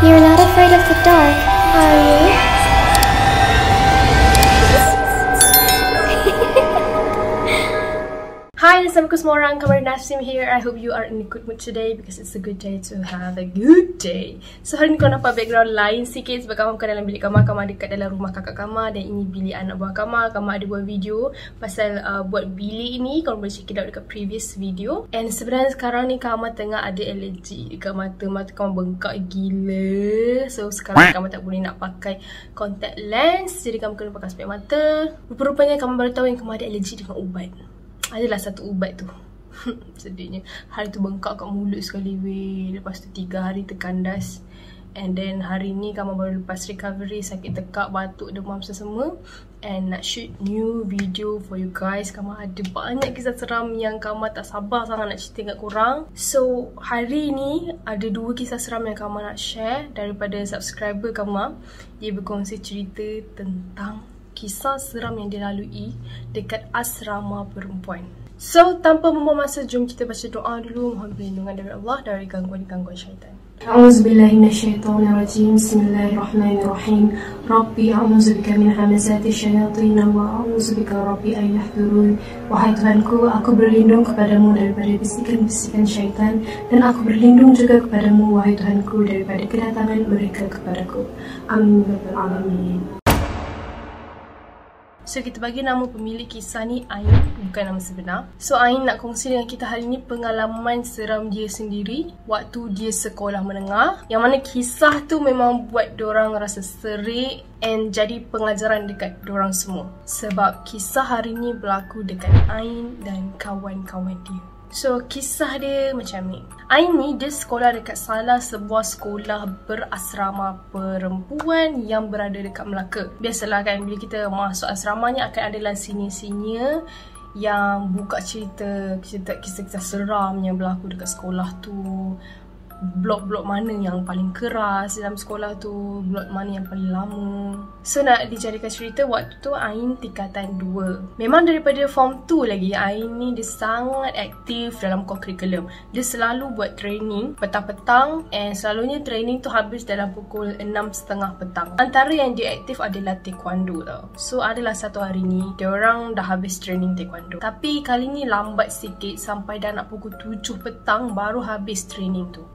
You're not afraid of the dark, are you? Hi, assalamualaikum semua orang. Kamar Nasim here. I hope you are in a good mood today because it's a good day to have a good day. So hari ni kau nampak background lain sikit sebab Kamar bukan dalam bilik Kamar. Kamar dekat dalam rumah kakak Kamar dan ini bilik anak buah Kamar. Kamar ada buat video pasal buat bilik ni. Korang boleh check it out dekat previous video. And sebenarnya sekarang ni Kamar tengah ada alergi dekat mata. Mata Kamar bengkak gila. So sekarang Kamar tak boleh nak pakai contact lens. Jadi Kamar kena pakai spek mata. Rupa-rupanya Kamar baru tahu yang Kamar ada alergi dengan ubat. Adalah satu ubat tu. Sedihnya hari tu bengkak kat mulut sekali weh. Lepas tu 3 hari terkandas. And then hari ni Kamar baru lepas recovery, sakit tekak, batuk, demam semua. And nak shoot new video for you guys. Kamar ada banyak kisah seram yang Kamar tak sabar sangat nak cerita kat korang. So hari ni ada 2 kisah seram yang Kamar nak share daripada subscriber Kamar. Dia berkongsi cerita tentang kisah seram yang dilalui dekat asrama perempuan. So, tanpa membuang masa, jom kita baca doa dulu. Mohon perlindungan dari Allah dari gangguan-gangguan syaitan. A'udzubillahi minasyaitonirrajim. Bismillahirrahmanirrahim. Rabbi a'udzubika min hamazati syayatin wa a'udzubika rabbi an yahdurun. Wahai Tuhanku, aku berlindung kepadamu daripada bisikan-bisikan syaitan dan aku berlindung juga kepadamu wahai Tuhanku daripada kedatangan mereka kepadaku. Amin ya rabbal alamin. So kita bagi nama pemilik kisah ni Ain, bukan nama sebenar. So Ain nak kongsi dengan kita hari ni pengalaman seram dia sendiri waktu dia sekolah menengah. Yang mana kisah tu memang buat diorang rasa serik and jadi pengajaran dekat diorang semua. Sebab kisah hari ni berlaku dekat Ain dan kawan-kawan dia. So kisah dia macam ni. Ain ni dia sekolah dekat salah sebuah sekolah berasrama perempuan yang berada dekat Melaka. Biasalah kan bila kita masuk asrama ni akan adalah senior-senior yang buka cerita kisah-kisah seram yang berlaku dekat sekolah tu. Blok-blok mana yang paling keras dalam sekolah tu, blok mana yang paling lama. So nak dijadikan cerita, waktu tu Ain tingkatan 2. Memang daripada form 2 lagi, Ain ni dia sangat aktif dalam co-curriculum. Dia selalu buat training petang-petang and selalunya training tu habis dalam pukul 6.30 petang. Antara yang dia aktif adalah taekwondo tau. So adalah satu hari ni diorang dah habis training taekwondo. Tapi kali ni lambat sikit sampai dah nak pukul 7 petang baru habis training tu.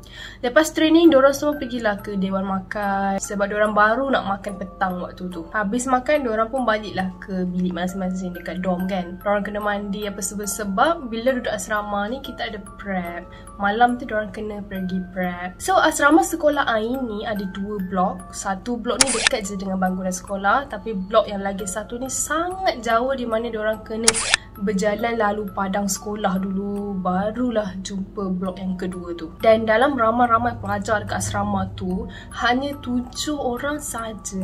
Lepas training, diorang semua pergilah ke Dewan Makan sebab diorang baru nak makan petang waktu tu. Habis makan, diorang pun baliklah ke bilik masing-masing dekat dorm kan. Diorang kena mandi apa sebab bila duduk asrama ni kita ada prep. Malam tu diorang kena pergi prep. So asrama sekolah Ain ni ada 2 blok. Satu blok ni dekat je dengan bangunan sekolah, tapi blok yang lagi satu ni sangat jauh di mana diorang kena berjalan lalu padang sekolah dulu barulah jumpa blok yang kedua tu. Dan dalam ramai-ramai pelajar dekat asrama tu, hanya 7 orang saja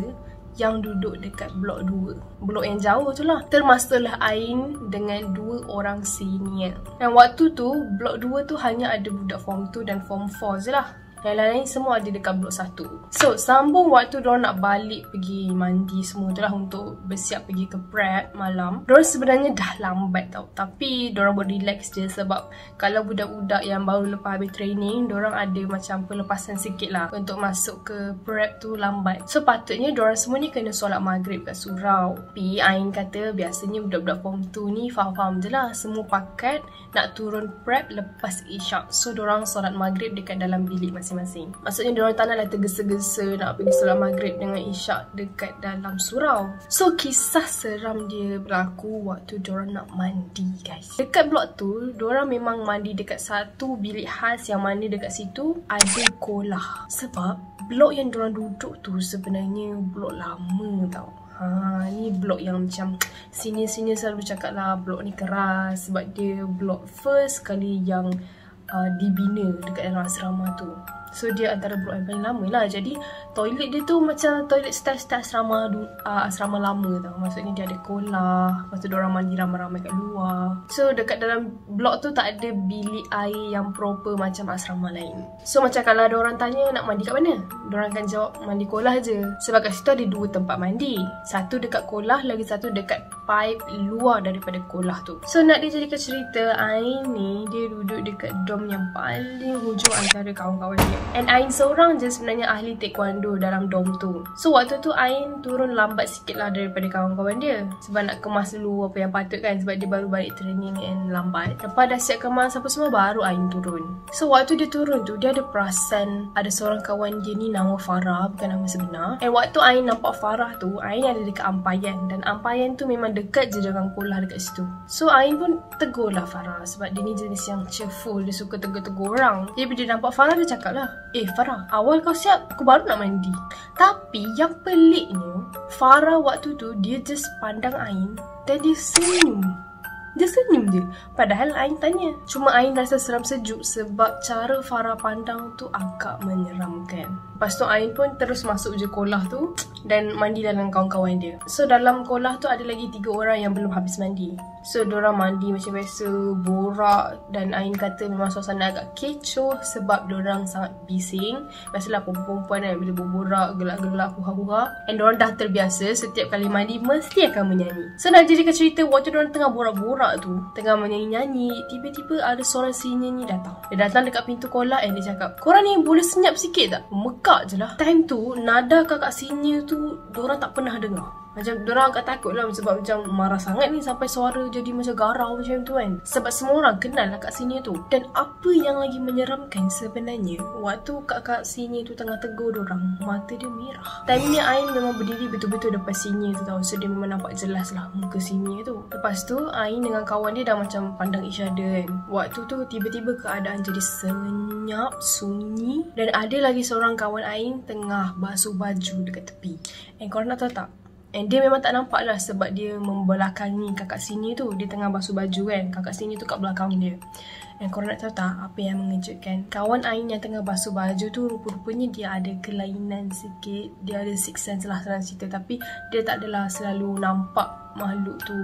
yang duduk dekat blok 2. Blok yang jauh tu lah. Termasuklah Ain dengan 2 orang senior. Dan waktu tu blok 2 tu hanya ada budak form 2 dan form 4 je lah. Yang lain semua ada dekat blok 1. So sambung waktu diorang nak balik pergi mandi semua tu lah untuk bersiap pergi ke prep malam. Diorang sebenarnya dah lambat tau, tapi diorang buat relax je sebab kalau budak-budak yang baru lepas habis training, diorang ada macam pelepasan sikit lah untuk masuk ke prep tu lambat. So patutnya diorang semua ni kena solat maghrib kat surau. Tapi Ain kata biasanya budak-budak form 2 ni faham-faham je lah, semua pakat nak turun prep lepas isyak. So diorang solat maghrib dekat dalam bilik masing-masing. Maksudnya diorang tak naklah tergesa-gesa nak pergi solat maghrib dengan isyak dekat dalam surau. So kisah seram dia berlaku waktu diorang nak mandi guys. Dekat blok tu diorang memang mandi dekat satu bilik khas yang mana dekat situ ada kolah. Sebab blok yang diorang duduk tu sebenarnya blok lama tau. Ni blok yang macam senior-senior selalu cakap lah blok ni keras sebab dia blok first kali yang dibina dekat dalam asrama tu. So dia antara blok yang paling lama lah. Jadi toilet dia tu macam toilet style-style asrama lama tau. Maksudnya dia ada kolah. Lepas tu diorang mandi ramai-ramai kat luar. So dekat dalam blok tu tak ada bilik air yang proper macam asrama lain. So macam kalau ada orang tanya nak mandi kat mana, diorang akan jawab mandi kolah je. Sebab kat situ ada 2 tempat mandi. Satu dekat kolah, lagi satu dekat sampai luar daripada kolah tu. So nak dijadikan cerita, Ain ni dia duduk dekat dom yang paling hujung antara kawan-kawan dia. And Ain seorang je sebenarnya ahli taekwondo dalam dom tu. So waktu tu Ain turun lambat sikit lah daripada kawan-kawan dia, sebab nak kemas dulu apa yang patut kan, sebab dia baru balik training and lambat. Lepas dah siap kemas apa semua, baru Ain turun. So waktu dia turun tu, dia ada perasan ada seorang kawan dia ni nama Farah, bukan nama sebenar. And waktu Ain nampak Farah tu, Ain ada dekat Ampayan, dan Ampayan tu memang dekat je dengan kolah dekat situ. So Ain pun tegur lah Farah, sebab dia ni jenis yang cheerful, dia suka tegur-tegur orang. Jadi bila dia nampak Farah, dia cakap lah, Farah, awal kau siap, aku baru nak mandi. Tapi yang peliknya, Farah waktu tu dia just pandang Ain dan dia senyum. Dia senyum je. Padahal Ain tanya. Cuma Ain rasa seram sejuk sebab cara Farah pandang tu agak menyeramkan. Lepas tu Ain pun terus masuk je kolah tu dan mandi dalam kawan-kawan dia. So dalam kolah tu ada lagi 3 orang yang belum habis mandi. So diorang mandi macam biasa, borak, dan Ain kata memang suasana agak kecoh sebab diorang sangat bising. Biasalah perempuan kan bila berborak, gelak-gelak, huha-huha. And diorang dah terbiasa setiap kali mandi mesti akan menyanyi. So nak jadikan cerita, waktu diorang tengah borak-borak tu, tengah menyanyi-nyanyi, tiba-tiba ada seorang senior ni datang. Dia datang dekat pintu kolah and dia cakap, korang ni boleh senyap sikit tak? Mekak je lah. Time tu, nada kakak senior tu, diorang tak pernah dengar. Macam diorang agak takut lah sebab macam marah sangat ni sampai suara jadi macam garau macam tu kan. Sebab semua orang kenal lah kat senior tu. Dan apa yang lagi menyeramkan sebenarnya, waktu kakak senior tu tengah tegur diorang, mata dia merah. Time ni Ain memang berdiri betul-betul depan senior tu tau. So dia memang nampak jelas lah muka senior tu. Lepas tu Ain dengan kawan dia dah macam pandang each other kan. Waktu tu tiba-tiba keadaan jadi senyap, sunyi. Dan ada lagi seorang kawan Ain tengah basuh baju dekat tepi. And korang nak tahu tak? And dia memang tak nampak lah sebab dia membelakangi kakak sini tu. Dia tengah basuh baju kan, kakak sini tu kat belakang dia. And korang nak tahu tak apa yang mengejutkan? Kawan Ain yang tengah basuh baju tu rupa-rupanya dia ada kelainan sikit. Dia ada sixth sense lah senang cerita. Tapi dia tak adalah selalu nampak makhluk tu.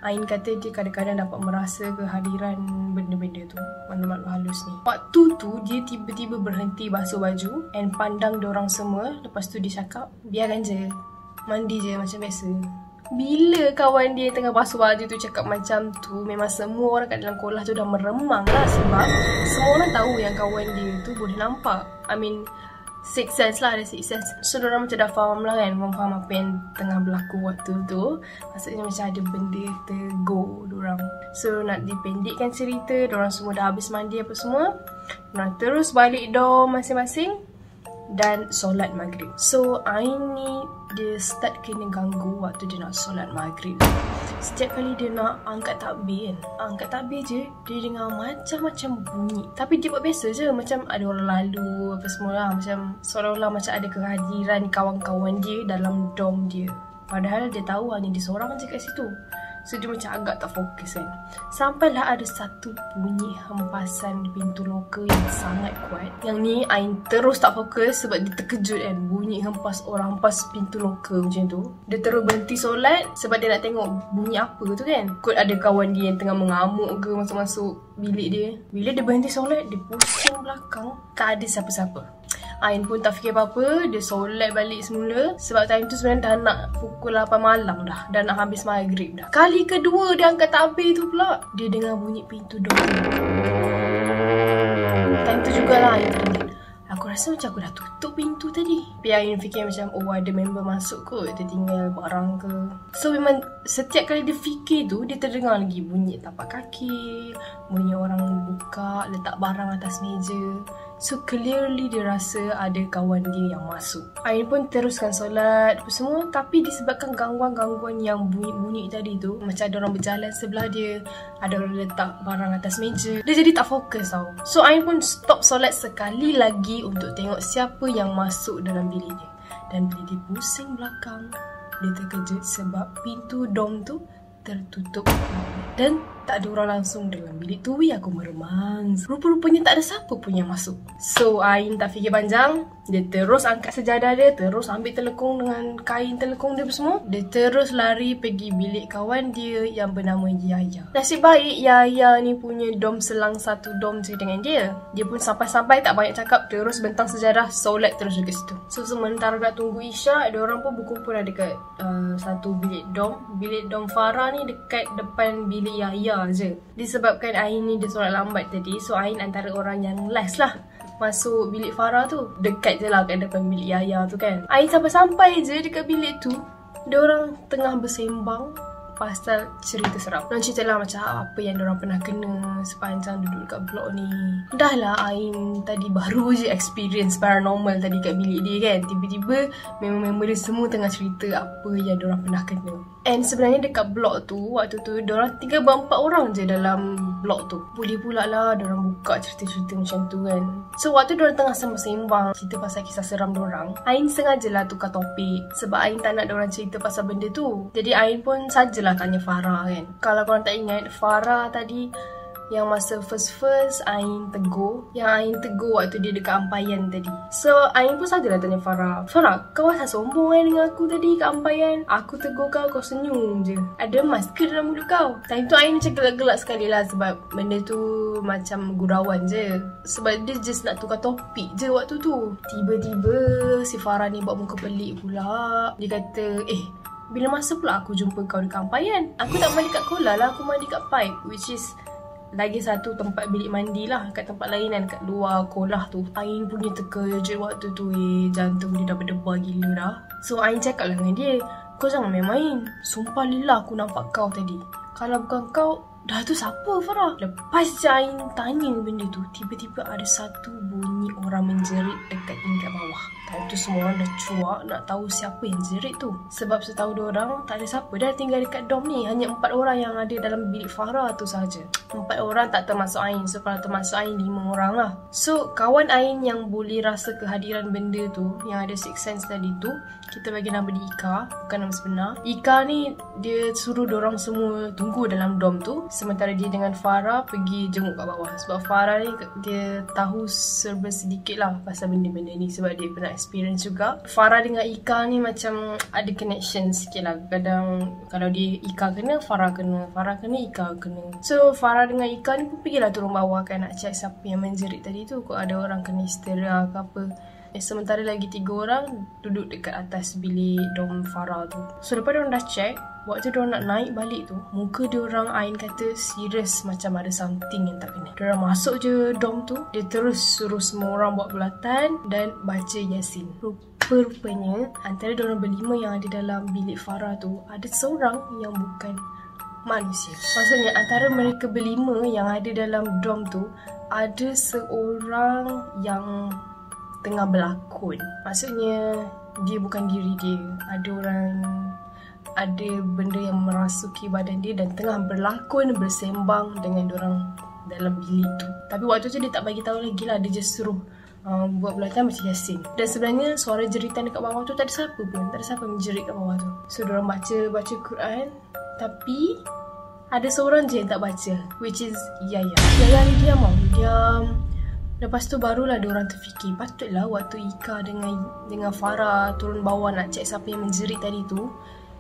Ain kata dia kadang-kadang dapat merasa kehadiran benda-benda tu, makhluk-makhluk halus ni. Waktu tu dia tiba-tiba berhenti basuh baju and pandang diorang semua. Lepas tu dia cakap, biarkan je, mandi je macam biasa. Bila kawan dia tengah basuh baju tu cakap macam tu, memang semua orang kat dalam kolah tu dah meremang lah. Sebab semua orang tahu yang kawan dia tu boleh nampak. I mean, sixth sense lah, ada sixth sense. So diorang macam dah faham lah kan, faham apa yang tengah berlaku waktu tu. Maksudnya macam ada benda tegur diorang. So nak dipendekkan cerita, diorang semua dah habis mandi apa semua. Diorang terus balik dorm masing-masing dan solat maghrib. So Ain ni dia start kena ganggu waktu dia nak solat maghrib. Setiap kali dia nak angkat takbir kan, angkat takbir je, dia dengar macam-macam bunyi. Tapi dia buat biasa je, macam ada orang lalu apa semua lah. Macam seolah-olah macam ada kehadiran kawan-kawan dia dalam dom dia. Padahal dia tahu hanya dia seorang je kat situ. So dia macam agak tak fokus kan. Sampailah ada satu bunyi hempasan di pintu loka yang sangat kuat. Yang ni Ain terus tak fokus sebab dia terkejut kan. Bunyi hempas, orang hempas pintu loka macam tu. Dia terus berhenti solat sebab dia nak tengok bunyi apa tu kan. Kot ada kawan dia yang tengah mengamuk ke masuk-masuk bilik dia. Bila dia berhenti solat, dia pusing belakang, tak ada siapa-siapa. Ain pun tak fikir apa-apa, dia solat balik semula. Sebab time tu sebenarnya dah nak pukul 8 malam dah. Dah nak habis maghrib dah. Kali kedua dia angkat takbir tu pula, dia dengar bunyi pintu dom. Time tu jugalah Ain teringat, aku rasa macam aku dah tutup pintu tadi. Tapi Ain fikir macam, oh ada member masuk kot, dia tinggal barang ke. So memang setiap kali dia fikir tu, dia terdengar lagi bunyi tapak kaki, bunyi orang buka, letak barang atas meja. So clearly dia rasa ada kawan dia yang masuk. Ain pun teruskan solat apa semua. Tapi disebabkan gangguan-gangguan yang bunyi-bunyi tadi tu, macam ada orang berjalan sebelah dia, ada orang letak barang atas meja, dia jadi tak fokus tau. So Ain pun stop solat sekali lagi untuk tengok siapa yang masuk dalam bilik dia. Dan bila dia pusing belakang, dia terkejut sebab pintu dom tu tertutup. Dan tak ada orang langsung dalam bilik tu. Aku meremang. Rupa-rupanya tak ada siapa pun yang masuk. So Ain tak fikir panjang, dia terus angkat sejadah dia, terus ambil telekung dengan kain telekung dia semua. Dia terus lari pergi bilik kawan dia yang bernama Yaya. Nasib baik Yaya ni punya dom selang satu dom je dengan dia. Dia pun sampai-sampai tak banyak cakap, terus bentang sejadah, solat terus dekat situ. So sementara nak tunggu Isyak, diorang pun berkumpul lah dekat satu bilik dom. Bilik dom Farah ni dekat depan bilik Yaya je. Disebabkan Ain ni dia solat lambat tadi, so Ain antara orang yang last lah masuk bilik Farah tu. Dekat je lah kat depan bilik Yaya tu kan. Ain sampai-sampai je dekat bilik tu, diorang tengah bersembang pasal cerita seram. Diorang cerita lah macam apa yang diorang pernah kena sepanjang duduk dekat blok ni. Dah lah Ain tadi baru je experience paranormal tadi kat bilik dia kan. Tiba-tiba member-member dia semua tengah cerita apa yang diorang pernah kena. And sebenarnya dekat blok tu, waktu tu diorang 3 4 orang je dalam blok tu. Boleh pula lah diorang buka cerita-cerita macam tu kan. So waktu diorang tengah sembang-sembang cerita pasal kisah seram diorang, Ain sengajalah tukar topik sebab Ain tak nak diorang cerita pasal benda tu. Jadi Ain pun sajalah tanya Farah kan. Kalau korang tak ingat, Farah tadi yang masa first Ain tegur, yang Ain tegur waktu dia dekat Ampayan tadi. So Ain pun sajalah tanya Farah, Farah, kau asal sombong kan dengan aku tadi kat Ampayan? Aku tegur kau senyum je. Ada emas ke dalam mulut kau? Time tu Ain macam gelak-gelak sekali lah sebab benda tu macam gurauan je. Sebab dia just nak tukar topik je waktu tu. Tiba-tiba si Farah ni buat muka pelik pula. Dia kata, bila masa pula aku jumpa kau dekat Ampayan? Aku tak mandi kat kolam lah, aku mandi kat pipe. Which is lagi satu tempat bilik mandi lah kat tempat lain kan, kat luar kolah tu. Ain punya teka je waktu tu, jantung dia dah berdebar gila dah. So Ain cakap lah dengan dia, kau jangan main-main. Sumpah lillah aku nampak kau tadi. Kalau bukan kau, dah tu siapa Farah? Lepas je Ain tanya benda tu, tiba-tiba ada satu bunyi orang menjerit dekat tingkat bawah. Time tu semua orang dah cuak nak tahu siapa yang jerit tu. Sebab setahu diorang tak ada siapa dah tinggal dekat dom ni. Hanya 4 orang yang ada dalam bilik Farah tu saja. 4 orang tak termasuk Ain. So kalau termasuk Ain, 5 orang lah. So kawan Ain yang boleh rasa kehadiran benda tu, yang ada sixth sense tadi tu, kita bagi nama dia Ika, bukan nama sebenar. Ika ni dia suruh diorang semua tunggu dalam dom tu, sementara dia dengan Farah pergi jenguk kat bawah. Sebab Farah ni dia tahu serba sedikit lah pasal benda-benda ni sebab dia pernah experience juga. Farah dengan Ika ni macam ada connection sikit lah. Kadang kalau dia Ika kena, Farah kena, Farah kena, Ika kena. So Farah dengan Ika ni pun pergilah turun bawah kan, nak check siapa yang menjerit tadi tu, kok ada orang kena histeria ke apa. Sementara lagi 3 orang duduk dekat atas bilik dom Farah tu. So lepas diorang dah check, waktu diorang nak naik balik tu, muka diorang Ain kata serius macam ada something yang tak kena. Diorang masuk je dom tu, dia terus suruh semua orang buat bulatan dan baca Yasin. Rupanya antara diorang berlima yang ada dalam bilik Farah tu, ada seorang yang bukan manusia. Maksudnya antara mereka berlima yang ada dalam dom tu, ada seorang yang tengah berlakon. Maksudnya dia bukan diri dia. Ada benda yang merasuki badan dia dan tengah berlakon, bersembang dengan diorang dalam bilik tu. Tapi waktu tu dia tak bagi tahu lagi lah, dia just suruh buat bulatan macam Yasin. Dan sebenarnya suara jeritan dekat bawah tu tak ada siapa pun, tak ada siapa menjerit kat bawah tu. So diorang baca Quran, tapi ada seorang je yang tak baca, which is Yaya. Yaya ni diam. Lepas tu barulah diorang terfikir, patutlah waktu Ika dengan Farah turun bawah nak cek siapa yang menjerit tadi tu,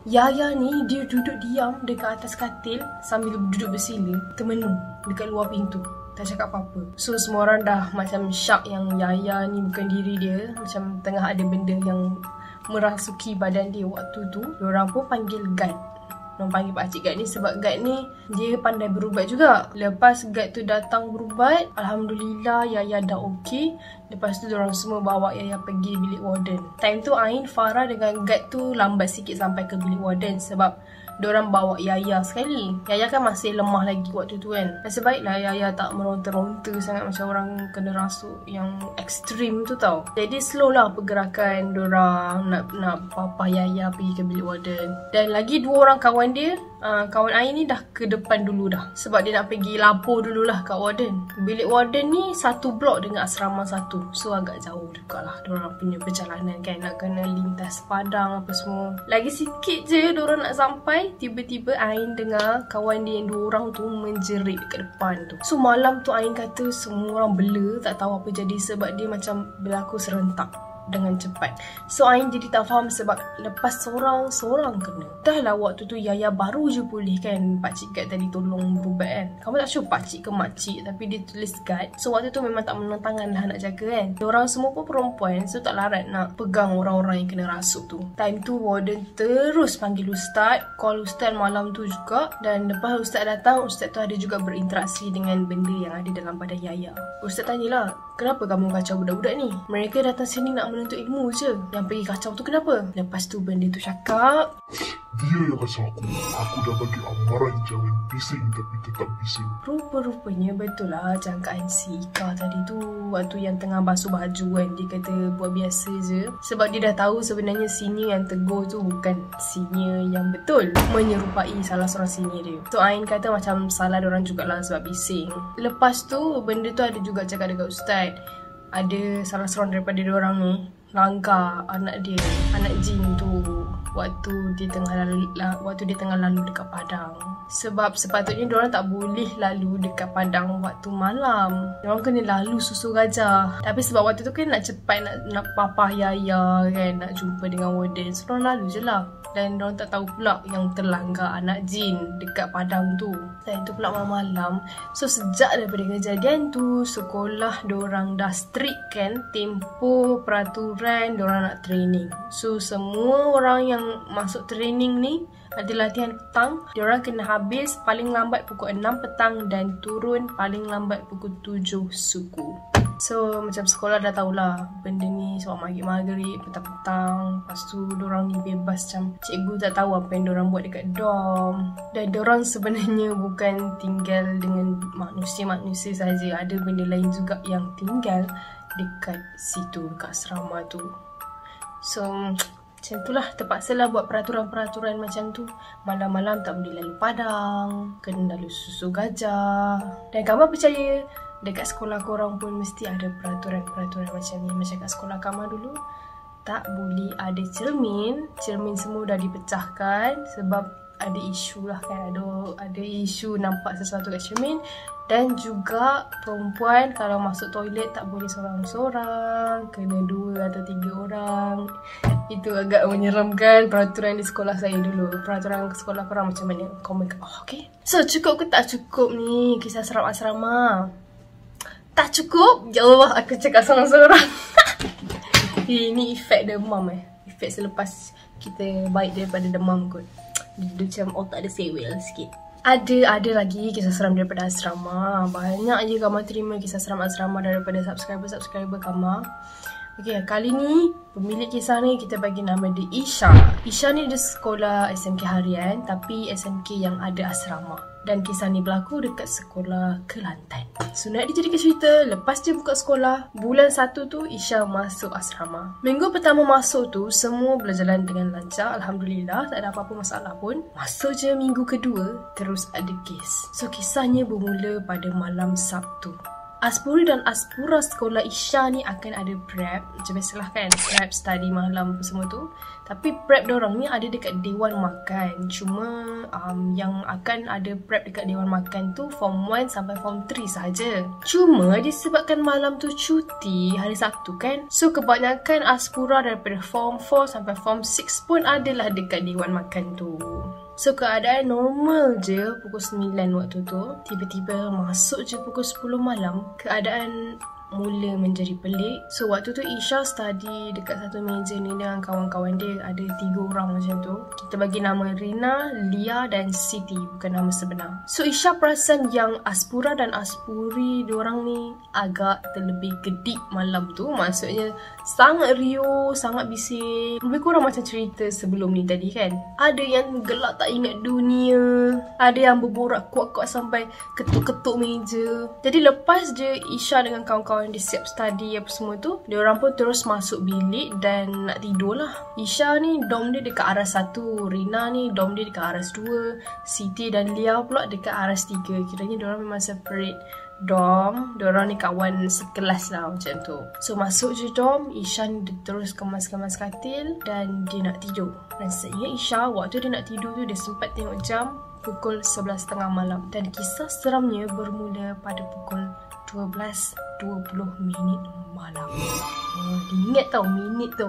Yaya ni dia duduk diam dekat atas katil sambil duduk bersila, termenung dekat luar pintu, tak cakap apa-apa. So semua orang dah macam syak yang Yaya ni bukan diri dia, macam tengah ada benda yang merasuki badan dia waktu tu. Diorang pun panggil guard. Diorang panggil pakcik guard ni sebab guard ni dia pandai berubat juga. Lepas guard tu datang berubat, alhamdulillah Yaya dah okey. Lepas tu diorang semua bawa Yaya pergi bilik warden. Time tu Ain, Farah dengan guard tu lambat sikit sampai ke bilik warden sebab diorang bawa Yaya sekali. Yaya kan masih lemah lagi waktu tu kan. Nasib baiklah Yaya tak meronta-ronta sangat macam orang kena rasuk yang ekstrim tu tau. Jadi slow lah pergerakan diorang nak papah Yaya pergi ke bilik warden. Dan lagi 2 orang kawan dia kawan Ain ni dah ke depan dulu dah. Sebab dia nak pergi lapor dululah kat warden. Bilik warden ni satu blok dengan asrama satu. So agak jauh jugalah diorang punya perjalanan kan. Nak kena lintas padang apa semua. Lagi sikit je diorang nak sampai, tiba-tiba Ain dengar kawan dia yang 2 orang tu menjerit dekat depan tu. So malam tu Ain kata semua orang bela, tak tahu apa jadi sebab dia macam berlaku serentak dengan cepat. So Ain jadi tak faham sebab lepas seorang kena. Dah lah waktu tu Yaya baru je pulih kan. Pakcik guard tadi tolong berubat kan. Kamu tak sure pakcik ke makcik, tapi dia tulis guard. So waktu tu memang tak menang tangan lah nak jaga kan. Diorang semua pun perempuan, so tak larat nak pegang orang-orang yang kena rasuk tu. Time tu warden terus panggil ustaz, call ustaz malam tu juga. Dan lepas ustaz datang, ustaz tu ada juga berinteraksi dengan benda yang ada dalam badan Yaya. Ustaz tanyalah, kenapa kamu kacau budak-budak ni? Mereka datang sini nak menuntut ilmu je. Yang pergi kacau tu kenapa? Lepas tu benda tu cakap, dia yang kacau aku. Aku dah bagi amaran jangan bising tapi tetap bising. Rupa-rupanya betul lah jangkaan si Ika tadi tu. Waktu yang tengah basuh baju kan, dia kata buat biasa je. Sebab dia dah tahu sebenarnya senior yang tegur tu bukan senior yang betul, menyerupai salah seorang senior dia. So Ain kata macam salah diorang jugalah sebab bising. Lepas tu benda tu ada juga cakap dekat ustaz. Ada salah seorang daripada diorang ni langgar anak dia, anak jin tu waktu dia tengah lalu dekat padang. Sebab sepatutnya diorang tak boleh lalu dekat padang waktu malam. Diorang kena lalu susu gajah. Tapi sebab waktu tu kan nak cepat nak papah Yaya kan, nak jumpa dengan warden. So diorang lalu je lah. Dan diorang tak tahu pula yang terlanggar anak jin dekat padang tu. Dan itu pula malam-malam. So sejak daripada kejadian tu, sekolah diorang dah strict kan, tempoh peraturan diorang nak training. So semua orang yang masuk training ni ada latihan petang. Diorang kena habis paling lambat pukul 6 petang dan turun paling lambat pukul 7 suku. So macam sekolah dah tahulah benda ni sebab maghrib petang-petang. Lepas tu diorang ni bebas, macam cikgu tak tahu apa yang diorang buat dekat dorm. Dan diorang sebenarnya bukan tinggal dengan manusia-manusia saja. Ada benda lain juga yang tinggal dekat situ, dekat asrama tu. So macam itulah, terpaksalah buat peraturan-peraturan macam tu. Malam-malam tak boleh lalu padang, kena lalu susu gajah. Dan kamu percaya dekat sekolah korang pun mesti ada peraturan-peraturan macam ni. Macam kat sekolah Kamar dulu, tak boleh ada cermin. Cermin semua dah dipecahkan sebab ada isu lah kan. Ada isu nampak sesuatu kat cermin. Dan juga perempuan kalau masuk toilet tak boleh seorang-seorang, kena 2 atau 3 orang. Itu agak menyeramkan peraturan di sekolah saya dulu. Peraturan sekolah korang macam mana? Komen kat bawah, okay? So cukup ke tak cukup ni kisah seram asrama? Tak cukup? Ya Allah, aku cakap seorang-seorang. Ini efek demam efek selepas kita baik daripada demam kot. Dia macam otak ada sewel sikit. Ada lagi kisah seram daripada asrama. Banyak je Kamar terima kisah seram asrama daripada subscriber Kamar. Okay, kali ni pemilik kisah ni kita bagi nama dia Isha. Isha ni dia sekolah SMK harian tapi SMK yang ada asrama. Dan kisah ni berlaku dekat sekolah Kelantan. So nak dijadikan cerita, lepas dia buka sekolah, bulan 1 tu Isha masuk asrama. Minggu pertama masuk tu semua berjalan dengan lancar, Alhamdulillah, tak ada apa-apa masalah pun. Masuk je minggu kedua, terus ada kes. So kisahnya bermula pada malam Sabtu. Aspuri dan Aspura sekolah Isha ni akan ada prep. Macam biasalah kan, prep study malam apa semua tu. Tapi prep diorang ni ada dekat Dewan Makan. Cuma yang akan ada prep dekat Dewan Makan tu Form 1 sampai Form 3 saja. Cuma disebabkan malam tu cuti, hari Sabtu kan. So kebanyakan Aspura daripada Form 4 sampai Form 6 pun adalah dekat Dewan Makan tu. So keadaan normal je pukul 9 waktu tu. Tiba-tiba masuk je pukul 10 malam. Keadaan mula menjadi pelik. So waktu tu Isha study dekat satu meja ni dengan kawan-kawan dia. Ada 3 orang macam tu. Kita bagi nama Rina, Lia dan Siti, bukan nama sebenar. So Isha perasan yang Aspura dan Aspuri diorang ni agak terlebih gedik malam tu. Maksudnya sangat rio, sangat bising. Lebih kurang macam cerita sebelum ni tadi kan. Ada yang gelak tak ingat dunia. Ada yang berborak kuat-kuat sampai ketuk-ketuk meja. Jadi lepas je Isha dengan kawan-kawan kawan-kawan dia siap study apa semua tu, diorang pun terus masuk bilik dan nak tidur lah. Isha ni dom dia dekat aras 1, Rina ni dom dia dekat aras 2, Siti dan Lia pula dekat aras 3. Kiranya diorang memang separate dom. Diorang ni kawan sekelas lah macam tu. So masuk je dom, Isha ni dia terus kemas-kemas katil dan dia nak tidur. Dan seingat Isha, waktu dia nak tidur tu dia sempat tengok jam pukul 11.30 malam. Dan kisah seramnya bermula pada pukul 12.20 malam. Ingat tau minit tu.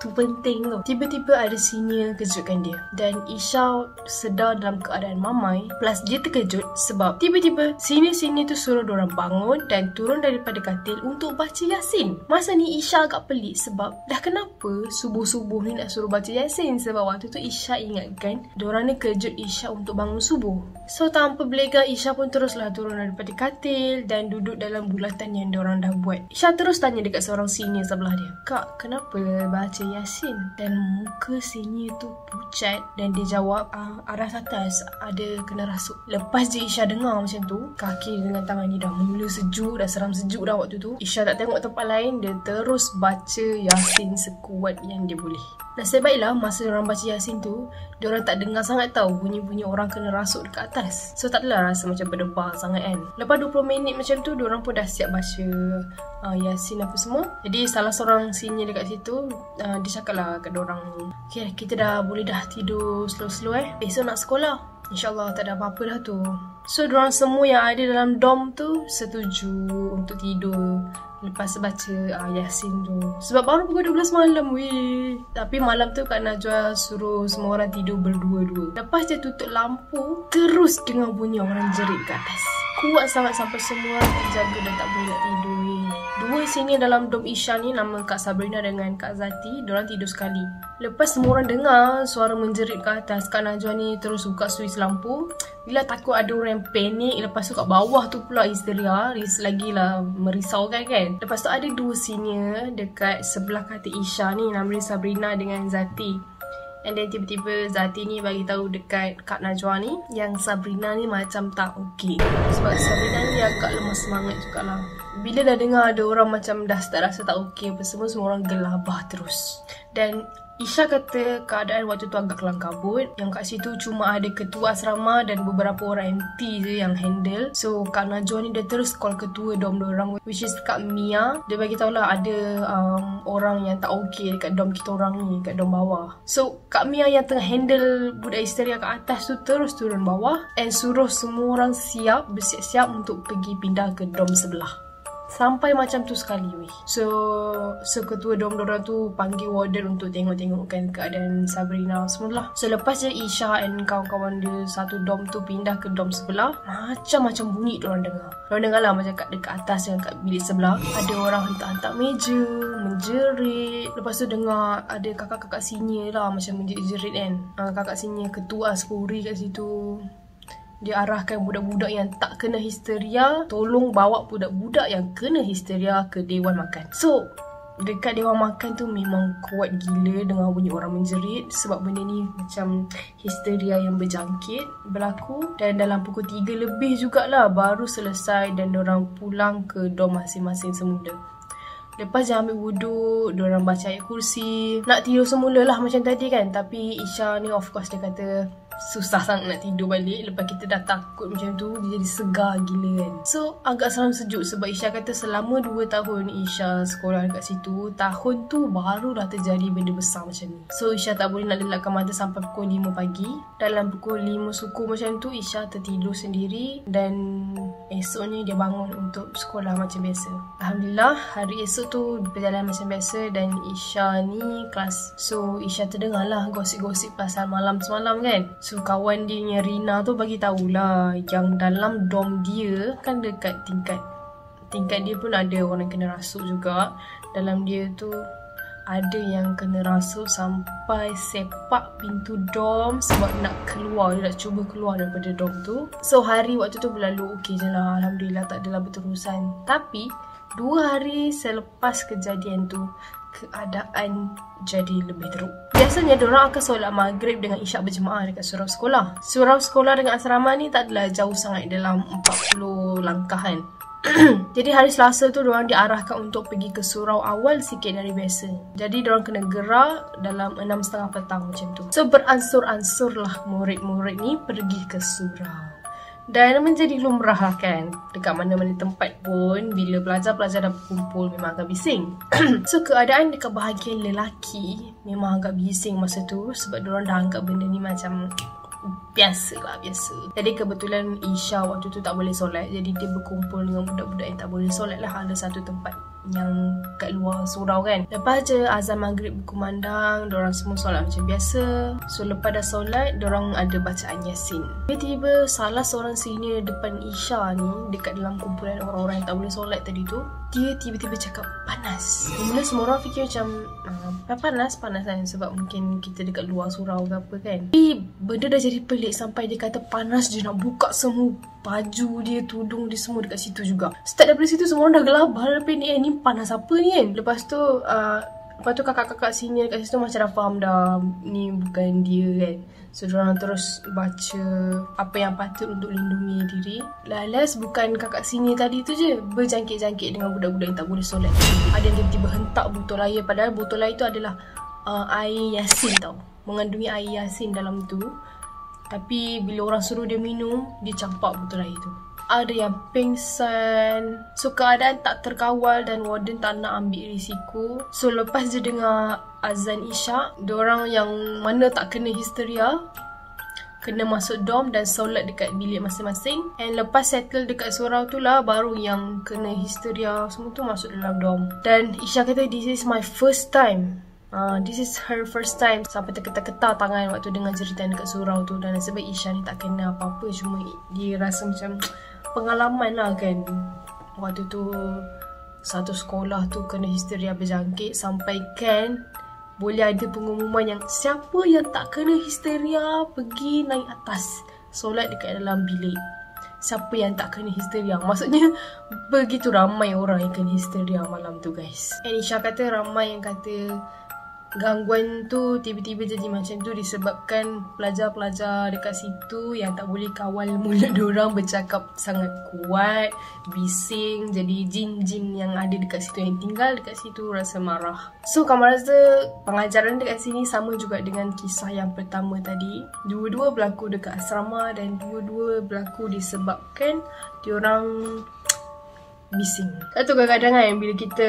Tu penting tu. Tiba-tiba ada senior kejutkan dia. Dan Isha sedar dalam keadaan mamai. Plus dia terkejut sebab tiba-tiba senior-senior tu suruh diorang bangun dan turun daripada katil untuk baca Yasin. Masa ni Isha agak pelik sebab dah kenapa subuh-subuh ni nak suruh baca Yasin. Sebab waktu tu Isha ingatkan diorang ni kejut Isha untuk bangun subuh. So tanpa belega Isha pun teruslah turun daripada katil dan duduk dalam bulatan yang diorang dah buat. Isha terus tanya dekat seorang senior sebelah dia, "Kak, kenapa baca Yasin?" Dan muka senior tu pucat dan dia jawab, "Aras atas ada kena rasuk." Lepas je Isha dengar macam tu, kaki dengan tangan ni dah mula sejuk, dah seram sejuk dah waktu tu. Isha tak tengok tempat lain, dia terus baca Yasin sekuat yang dia boleh. Nasib baiklah masa diorang baca Yasin tu, diorang tak dengar sangat tahu bunyi-bunyi orang kena rasuk dekat atas. So tak adalah rasa macam berdebar sangat kan. Lepas 20 minit macam tu, diorang pun dah siap baca Yasin apa semua. Jadi salah seorang senior dekat situ, dia cakap lah kat diorang, "Okay, kita dah boleh dah tidur slow-slow besok nak sekolah. InsyaAllah tak ada apa-apa dah tu." So diorang semua yang ada dalam dom tu setuju untuk tidur lepas baca Yasin tu. Sebab baru pukul 12 malam weh. Tapi malam tu Kak Najwa suruh semua orang tidur berdua-dua. Lepas dia tutup lampu, terus dengar bunyi orang jerit kat atas. Kuat sangat sampai semua orang terjaga dan tak boleh nak tidur weh. Dua senior dalam dom Isha ni, nama Kak Sabrina dengan Kak Zati, diorang tidur sekali. Lepas semua orang dengar suara menjerit kat atas, Kak Najwa ni terus buka suis lampu. Bila takut ada orang yang panik. Lepas tu kat bawah tu pula histeria, lagilah merisaukan kan. Lepas tu ada dua senior dekat sebelah katil Isha ni, nama dia Sabrina dengan Zati. And then tiba-tiba Zati ni bagi tahu dekat Kak Najwa ni yang Sabrina ni macam tak okey. Sebab Sabrina ni agak lemah semangat jugalah. Bila dah dengar ada orang macam dah start rasa tak okey apa semua orang gelabah terus. Dan Isha kata keadaan waktu tu agak kelam kabut. Yang kat situ cuma ada ketua asrama dan beberapa orang MT je yang handle. So Kak Najwa ni dia terus call ketua dom diorang, which is Kak Mia. Dia bagi tahu lah ada orang yang tak okey dekat dom kita orang ni, kat dom bawah. So Kak Mia yang tengah handle budak histeria kat atas tu terus turun bawah and suruh semua orang bersiap-siap untuk pergi pindah ke dom sebelah. Sampai macam tu sekali weh. So ketua dom diorang tu panggil warden untuk tengok-tengokkan keadaan Sabrina semua lah. So lepas je Isha and kawan-kawan dia satu dom tu pindah ke dom sebelah, macam-macam bunyi diorang dengar. Diorang dengar lah macam dekat atas dan kat bilik sebelah ada orang hentak-hentak meja, menjerit. Lepas tu dengar ada kakak-kakak senior lah macam menjerit-jerit kan. Kakak senior ketua Askuri kat situ. Dia arahkan budak-budak yang tak kena histeria, tolong bawa budak-budak yang kena histeria ke Dewan Makan. So, dekat Dewan Makan tu memang kuat gila dengar bunyi orang menjerit. Sebab benda ni macam histeria yang berjangkit berlaku. Dan dalam pukul 3 lebih jugalah baru selesai dan diorang pulang ke dom masing-masing semula. Lepas dia ambil wuduk, diorang baca ayat kursi. Nak tidur semula lah macam tadi kan. Tapi Isha ni of course dia kata susah sangat nak tidur balik. Lepas kita dah takut macam tu, dia jadi segar gila kan. So agak seram sejuk sebab Isha kata selama 2 tahun Isha sekolah dekat situ, tahun tu baru dah terjadi benda besar macam ni. So Isha tak boleh nak lelapkan mata sampai pukul 5 pagi. Dalam pukul 5 suku macam tu Isha tertidur sendiri. Dan esoknya dia bangun untuk sekolah macam biasa. Alhamdulillah hari esok tu berjalan macam biasa. Dan Isha ni kelas. So Isha terdengar lah gosip-gosip pasal malam semalam kan. So kawan dia Rina tu bagi tahulah yang dalam dom dia kan dekat tingkat dia pun ada orang yang kena rasuk juga. Dalam dia tu ada yang kena rasuk sampai sepak pintu dom sebab nak keluar, dia nak cuba keluar daripada dom tu. So hari waktu tu berlalu okey je lah, alhamdulillah tak adalah berterusan. Tapi 2 hari selepas kejadian tu keadaan jadi lebih teruk. Biasanya diorang akan solat maghrib dengan isyak berjemaah dekat surau sekolah. Surau sekolah dengan asrama ni tak adalah jauh sangat, dalam 40 langkah kan. Jadi hari Selasa tu diorang diarahkan untuk pergi ke surau awal sikit dari biasa. Jadi diorang kena gerak dalam 6.30 petang macam tu. So beransur-ansur lah murid-murid ni pergi ke surau. Dan menjadi lumrah lah kan, dekat mana-mana tempat pun bila pelajar-pelajar dah berkumpul memang agak bising. So keadaan dekat bahagian lelaki memang agak bising masa tu sebab diorang dah anggap benda ni macam biasa. Jadi kebetulan Isya waktu tu tak boleh solat. Jadi dia berkumpul dengan budak-budak yang tak boleh solat lah. Ada satu tempat yang kat luar surau kan. Lepas je azan maghrib berkumandang, diorang semua solat macam biasa. So lepas dah solat, diorang ada bacaan Yasin. Tiba-tiba salah seorang senior depan Isya ni, dekat dalam kumpulan orang-orang yang tak boleh solat tadi tu, dia tiba-tiba cakap panas. Mula semua orang fikir macam panas kan, sebab mungkin kita dekat luar surau ke apa kan. Tapi benda dah jadi pelik sampai dia kata panas je nak buka semua baju dia, tudung dia semua dekat situ juga. Start daripada situ semua orang dah gelabah. Lepas ni panas apa ni kan. Lepas tu kakak-kakak senior kat situ macam dah faham dah ni bukan dia kan. So diorang terus baca apa yang patut untuk lindungi diri. Last bukan kakak senior tadi tu je berjangkit-jangkit dengan budak-budak yang tak boleh solat. Ada yang tiba-tiba hentak botol air, padahal botol air tu adalah air Yasin tau, mengandungi air Yasin dalam tu. Tapi bila orang suruh dia minum, dia campak botol air tu. Ada yang pingsan. So keadaan tak terkawal dan warden tak nak ambil risiko. So lepas je dengar azan Isyak, diorang yang mana tak kena histeria kena masuk dorm dan solat dekat bilik masing-masing. And lepas settle dekat surau tu lah, baru yang kena histeria semua tu masuk dalam dorm. Dan Isyak kata, this is my first time. This is her first time. Sampai terketar-ketar tangan waktu dengar cerita dekat surau tu. Dan sebab Isya ni tak kena apa-apa, cuma dia rasa macam pengalaman lah kan. Waktu tu satu sekolah tu kena histeria berjangkit, sampai kan boleh ada pengumuman yang siapa yang tak kena histeria pergi naik atas solat dekat dalam bilik. Siapa yang tak kena histeria. Maksudnya begitu ramai orang yang kena histeria malam tu guys. And Isya kata ramai yang kata gangguan tu tiba-tiba jadi macam tu disebabkan pelajar-pelajar dekat situ yang tak boleh kawal mulut diorang bercakap sangat kuat, bising. Jadi jin-jin yang ada dekat situ, yang tinggal dekat situ, rasa marah. So kamu rasa pengajaran dekat sini sama juga dengan kisah yang pertama tadi. Dua-dua berlaku dekat asrama dan dua-dua berlaku disebabkan diorang bising. Satu kadang-kadang kan bila kita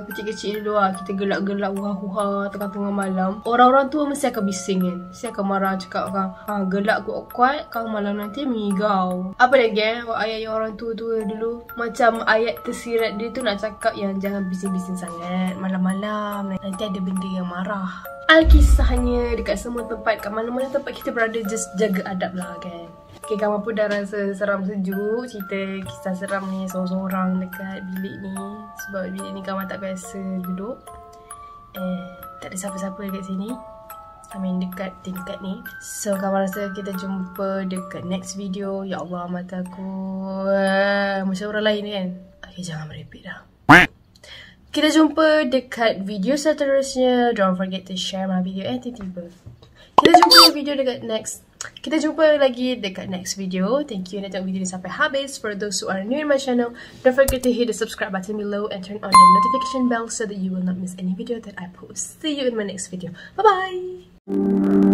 kecil-kecil dulu lah, kita gelak-gelak huha-huha tengah-tengah malam, orang-orang tua mesti akan bising kan. Mesti akan marah, cakap kan, gelak kuat-kuat kau malam nanti mengigau. Apa lagi ayat orang tua-tua dulu, macam ayat tersirat dia tu nak cakap yang jangan bising-bising sangat malam-malam, nanti ada benda yang marah. Alkisahnya dekat semua tempat, kat mana-mana tempat kita berada, just jaga adab lah kan. Okay, kamu pun dah rasa seram sejuk cerita kisah seram ni seorang-seorang dekat bilik ni. Sebab bilik ni kamu tak biasa duduk. Tak ada siapa-siapa dekat sini. Dekat tingkat ni. So kamu rasa kita jumpa dekat next video. Ya Allah, mata aku macam orang lain kan. Okay, jangan merepek dah. Kita jumpa dekat video seterusnya. Don't forget to share my video. Tiba-tiba kita jumpa video dekat next. Kita jumpa lagi dekat next video. Thank you yang nonton video ni sampai habis. For those who are new in my channel, don't forget to hit the subscribe button below and turn on the notification bell so that you will not miss any video that I post. See you in my next video. Bye bye.